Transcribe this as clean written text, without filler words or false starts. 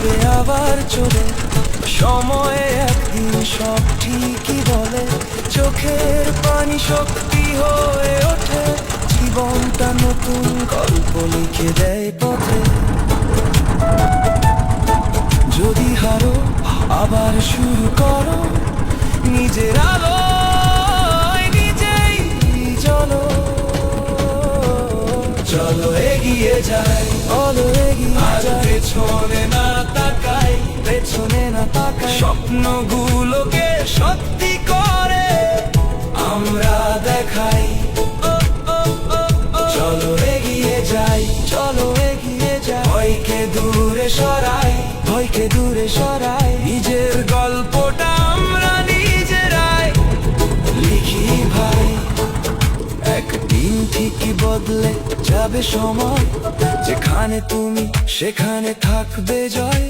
যাবে আবার চলে, সময়ে একদিন সব ঠিকই বলে। চোখের পানি শক্তি হয়ে ওঠে, জীবনটা নতুন গল্প লিখে দেয় পথে। যদি হারো আবার শুরু করো, নিজের আলো নিজেই চলো। চলো এগিয়ে যাই, চলো এগিয়ে যাই, পেছনে না তাকাই, পেছনে না তাকাই। স্বপ্নগুলোকে সত্যি করে আমরা দেখাই। চলো এগিয়ে যাই, চলো এগিয়ে যাই, ভয়কে দূরে সরাই, ভয়কে দূরে সরাই। নিজের গল্পটা আমরা নিজেরাই লিখি ভাই। একদিন ঠিকই বদলে যাবে সময়, যেখানে তুমি সেখানে থাকবে জয়।